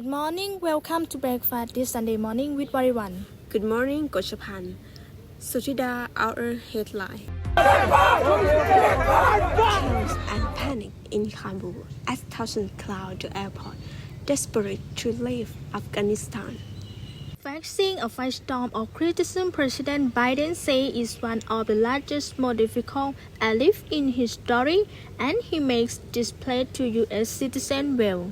morning, welcome to breakfast this Sunday morning with Variwan. Good morning, Coach Japan. Suchida, our headline. Chaos and panic in Kabul as thousands crowd the airport, desperate to leave Afghanistan. Facing a firestorm of criticism, President Biden says is one of the largest, most difficult allies in history, and he makes this pledge to U.S. citizens well.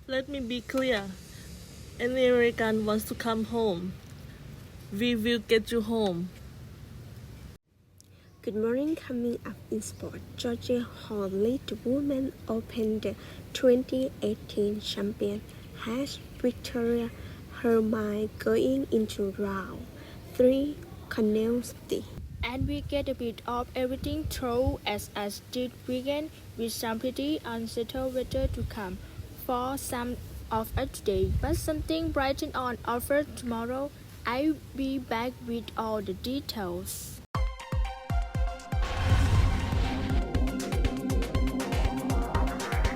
Let me be clear. Any American wants to come home. We will get you home. Good morning. Coming up in sport, Georgia Hall lead the Women Open, the 2018 champion has Victoria Hermine going into round 3 Cornell City. And we get a bit of everything through as did weekend with some pretty unsettled weather to come for some of us today, but something brighten on offer tomorrow. I'll be back with all the details.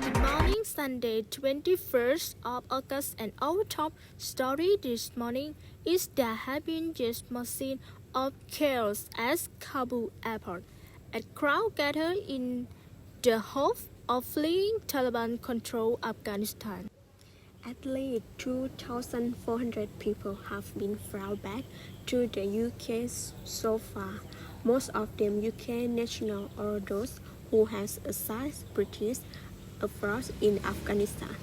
Good morning, Sunday, 21st of August, and our top story this morning is there have been just more scene of chaos at Kabul airport. A crowd gathered in the hope of fleeing Taliban-controlled Afghanistan. At least 2,400 people have been flown back to the UK so far, most of them UK nationals or those who have assigned British abroad in Afghanistan.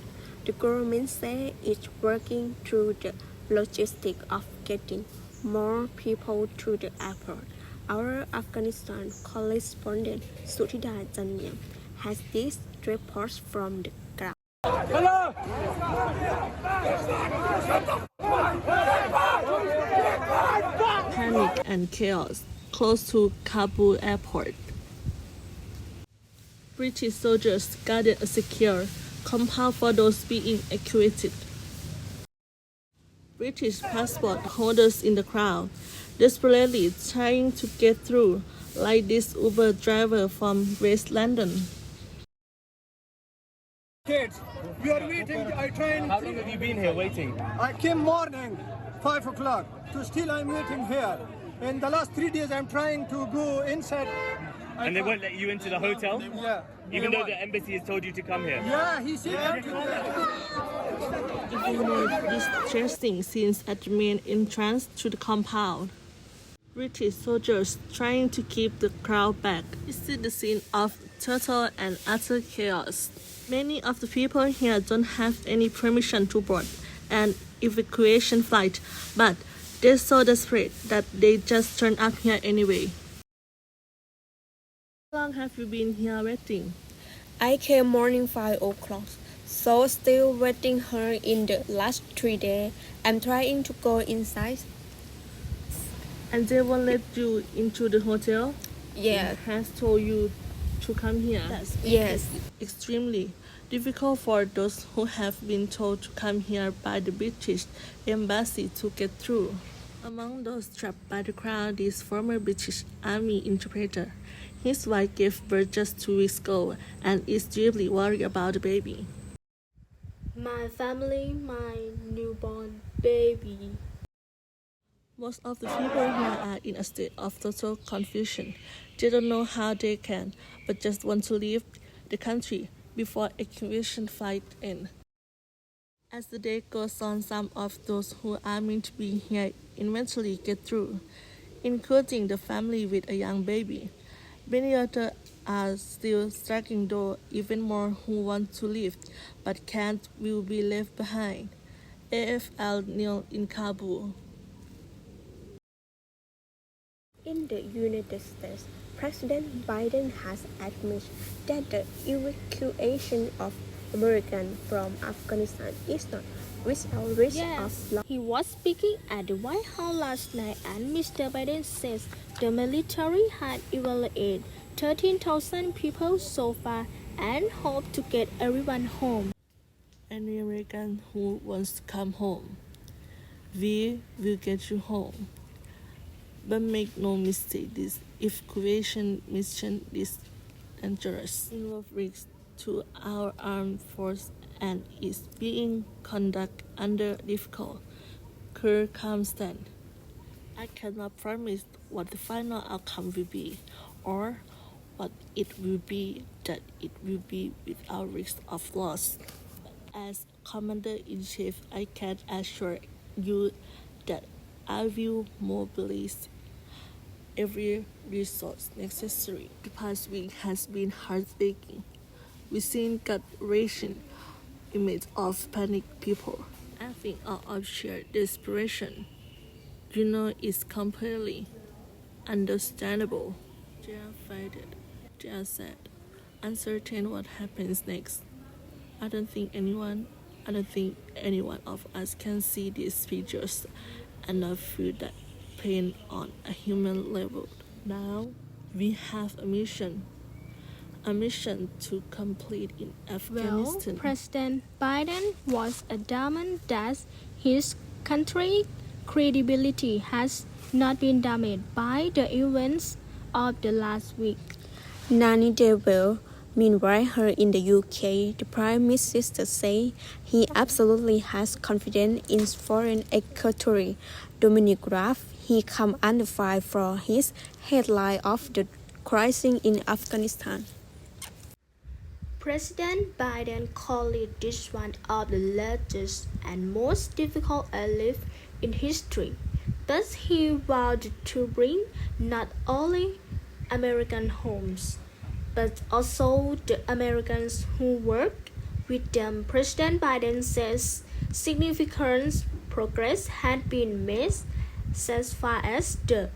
The government says it's working through the logistics of getting more people to the airport. Our Afghanistan correspondent Suchida has this report from the ground. Panic and chaos close to Kabul airport. British soldiers guarded a secure compound for those being evacuated. British passport holders in the crowd, desperately trying to get through, like this Uber driver from West London. Kids, we are waiting. I train. How long have you been here waiting? I came morning, 5 o'clock. To still I'm waiting here. In the last 3 days, I'm trying to go inside. And they won't let you into the hotel? Yeah. Even though the embassy has told you to come here? Yeah, he said. Even more distressing scenes at the main entrance to the compound. British soldiers trying to keep the crowd back. This is the scene of total and utter chaos. Many of the people here don't have any permission to board an evacuation flight, but they're so desperate that they just turn up here anyway. How long have you been here waiting? I came morning 5 o'clock, so still waiting her in the last 3 days. I'm trying to go inside. And they won't let you into the hotel? Yeah. It has told you to come here? Yes. Extremely difficult for those who have been told to come here by the British embassy to get through. Among those trapped by the crowd is former British Army interpreter. His wife gave birth just 2 weeks ago and is deeply worried about the baby. My family, my newborn baby. Most of the people here are in a state of total confusion. They don't know how they can, but just want to leave the country before evacuation flight ends. As the day goes on, some of those who are meant to be here eventually get through, including the family with a young baby. Many others are still struggling, though even more who want to leave but can't will be left behind. AFL nil in Kabul. In the United States, President Biden has admitted that the evacuation of Americans from Afghanistan is not without risk of loss. He was speaking at the White House last night, and Mr. Biden says the military had evacuated 13,000 people so far and hope to get everyone home. Any American who wants to come home, we will get you home. But make no mistake, this evacuation mission is dangerous, involves risks, to our armed force and is being conducted under difficult circumstances. I cannot promise what the final outcome will be or what it will be, that it will be without risk of loss. As Commander-in-Chief, I can assure you that I will mobilize every resource necessary. The past week has been heartbreaking. We've seen gut-wrenching images of panicked people. I think all of sheer desperation. It's completely understandable. They are frightened. They are sad, uncertain what happens next. I don't think any one of us can see these pictures and not feel that pain on a human level. Now we have a mission to complete in Well, Afghanistan. President Biden was adamant that his country's credibility has not been damaged by the events of the last week. Nani Devil, meanwhile, here in the UK, the Prime Minister said he absolutely has confidence in Foreign Secretary Dominic Raab. He come under fire for his headline of the crisis in Afghanistan. President Biden called it this one of the largest and most difficult relief in history, but he vowed to bring not only American homes, but also the Americans who work with them. President Biden says significant progress had been made as far as the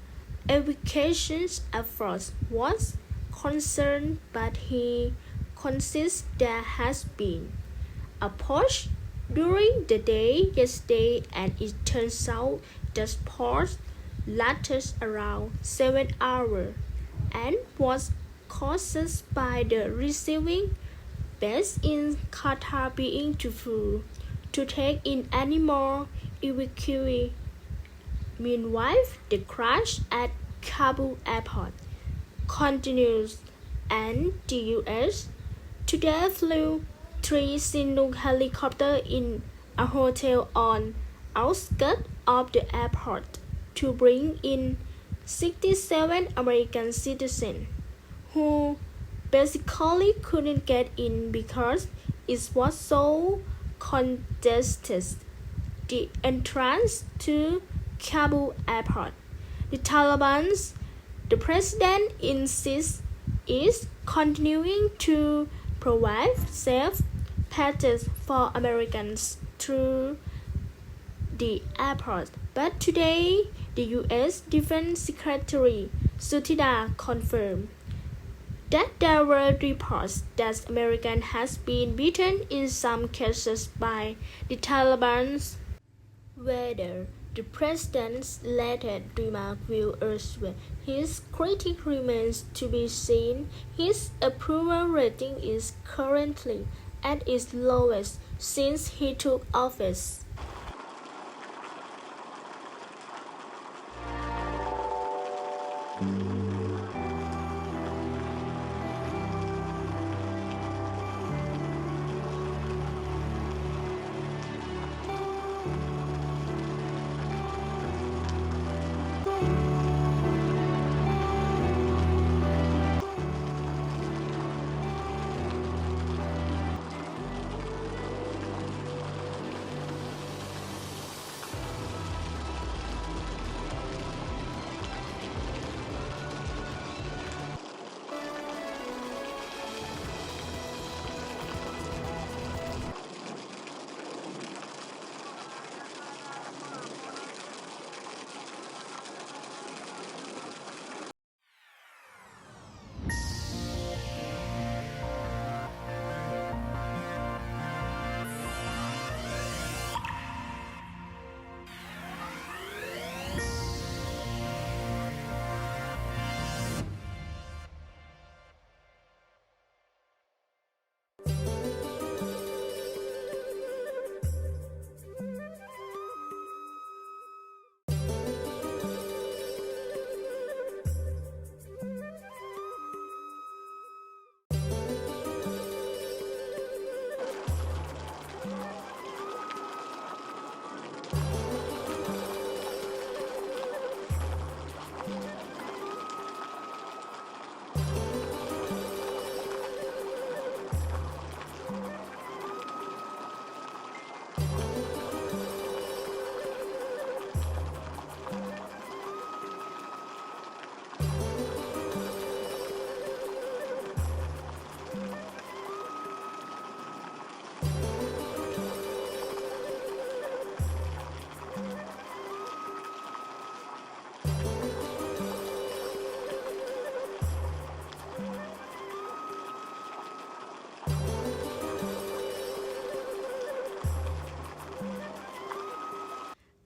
evacuation efforts was concerned, but he consists there has been a push during the day yesterday, and it turns out the pause lasted around 7 hours and was caused by the receiving base in Qatar being too full to take in any more evacuees. Meanwhile, the crash at Kabul airport continues, and the U.S. today flew 3 Chinook helicopters in a hotel on outskirts of the airport to bring in 67 American citizens who basically couldn't get in because it was so congested. The entrance to Kabul airport. The Taliban, the president insists, is continuing to provide safe passage for Americans through the airport. But today, the U.S. Defense Secretary Sutida confirmed that there were reports that Americans has been beaten in some cases by the Taliban. Whether the president's later remark will elsewhere, his critic remains to be seen. His approval rating is currently at its lowest since he took office.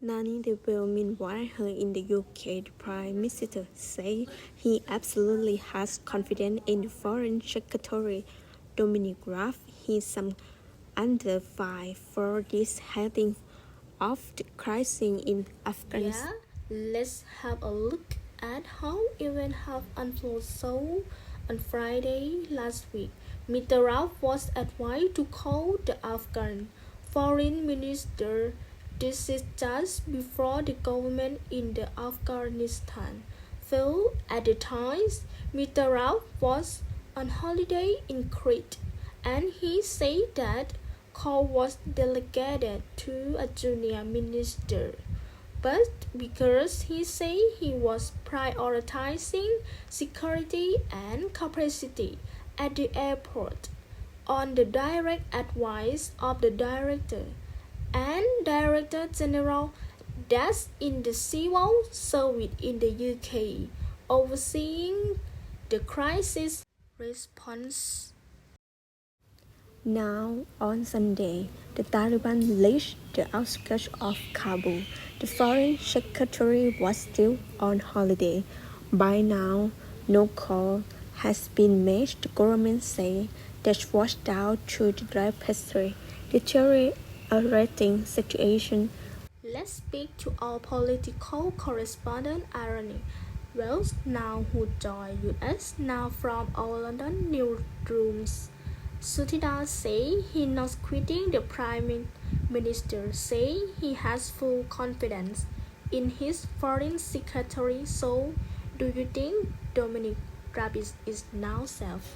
Nani Deville, meanwhile, here in the UK, the Prime Minister said he absolutely has confidence in the Foreign Secretary Dominic Raab. He some under fire for this heading of the crisis in Afghanistan. Yeah, let's have a look at how events have unfolded. So, on Friday last week, Mr. Raab was advised to call the Afghan foreign minister. This is just before the government in the Afghanistan fell. At the time, Mr. Raab was on holiday in Crete, and he said that call was delegated to a junior minister. But because he said he was prioritizing security and capacity at the airport, on the direct advice of the director and Director General that's in the civil service in the UK, overseeing the crisis response. Now, on Sunday, the Taliban reached the outskirts of Kabul. The foreign secretary was still on holiday. By now, no call has been made. The government said that was down to the rapidly deteriorating situation. Let's speak to our political correspondent Irony Wells now who joined us now from our London newsrooms. Sutida say he not quitting the Prime Minister, say he has full confidence in his foreign secretary. So, do you think Dominic Raab is now safe?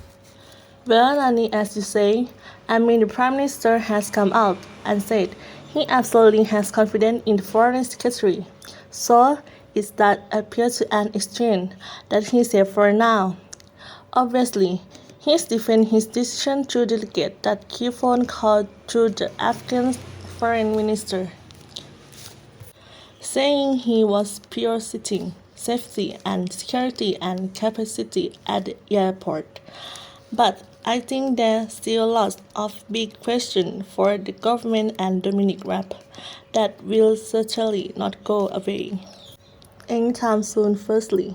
Well, Nani, as you say, the Prime Minister has come out and said he absolutely has confidence in the Foreign Secretary. So, it's that appears to an extent that he's safe for now. Obviously, he's defending his decision to delegate that key phone call to the Afghan Foreign Minister, saying he was prioritizing safety and security and capacity at the airport. But I think there's still lots of big questions for the government and Dominic Raab that will certainly not go away anytime soon. Firstly,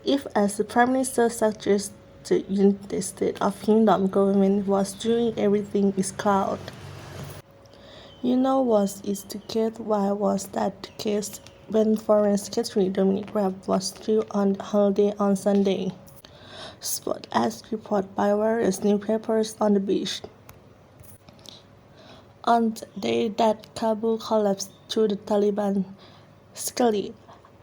if, as the Prime Minister suggests, the United States of Kingdom government was doing everything is cloud. You know what is the case? Why was that the case when Foreign Secretary Dominic Raab was still on holiday on Sunday? Spot as reported by various newspapers on the beach. On the day that Kabul collapsed to the Taliban, Scully,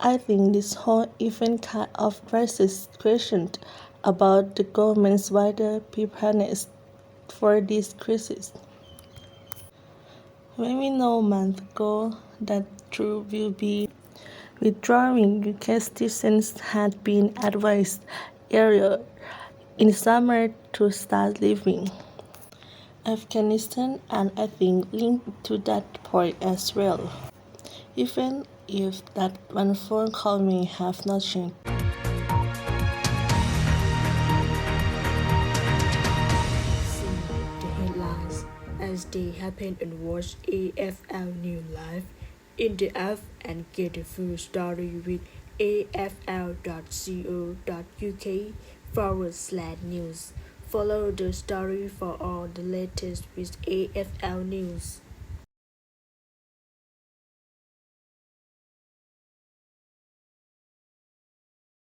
I think this whole event kind of raises questions about the government's wider preparedness for this crisis. When we know a month ago that Trump will be withdrawing, UK citizens had been advised earlier in the summer to start leaving Afghanistan, and I think linked to that point as well, even if that one phone call may have not changed. See the headlines as they happen and watch AFL New Live in the app and get the full story with afl.co.uk/news. Follow the story for all the latest with AFL News.